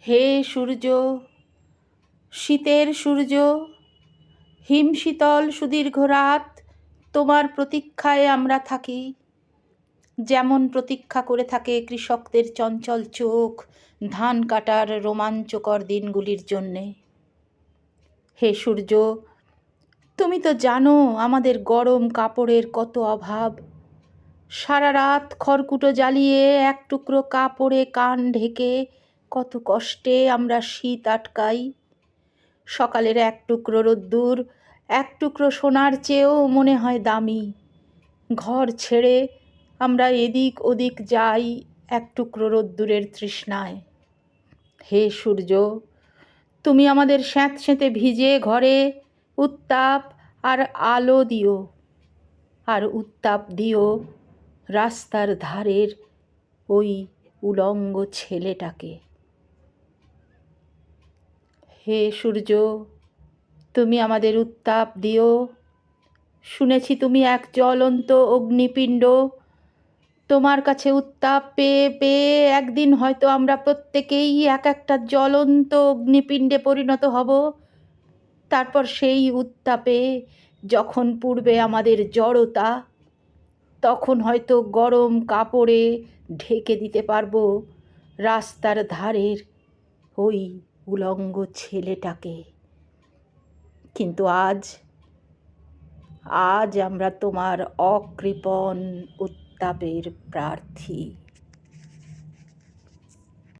হে সূর্য, শীতের সূর্য, হিমশীতল সুদীর্ঘ রাত, তোমার প্রতীক্ষায় আমরা থাকি, যেমন প্রতীক্ষা করে থাকে কৃষকদের চঞ্চল চোখ ধান কাটার রোমাঞ্চকর দিনগুলির জন্যে। হে সূর্য, তুমি তো জানো আমাদের গরম কাপড়ের কত অভাব। সারা রাত খড়কুটো জ্বালিয়ে এক টুকরো কাপড়ে কান ঢেকে কত কষ্টে আমরা শীত আটকাই। সকালের এক টুকরো রোদ্দুর, এক টুকরো সোনার চেয়েও মনে হয় দামি। ঘর ছেড়ে আমরা এদিক ওদিক যাই এক টুকরো রোদ্দুরের তৃষ্ণায়। হে সূর্য, তুমি আমাদের স্যাঁতসেঁতে ভিজে ঘরে উত্তাপ আর আলো দিও, আর উত্তাপ দিও রাস্তার ধারের ওই উলঙ্গ ছেলেটাকে। হে সূর্য, তুমি আমাদের উত্তাপ দিও। শুনেছি তুমি এক জ্বলন্ত অগ্নিপিণ্ড। তোমার কাছে উত্তাপ পেয়ে পেয়ে একদিন হয়তো আমরা প্রত্যেকেই এক একটা জ্বলন্ত অগ্নিপিণ্ডে পরিণত হব। তারপর সেই উত্তাপে যখন পূর্বে আমাদের জড়তা, তখন হয়তো গরম কাপড়ে ঢেকে দিতে পারবো রাস্তার ধারের ওই উলঙ্গ ছেলেটাকে। কিন্তু আজ আমরা তোমার অকৃপণ উত্তাপের প্রার্থী।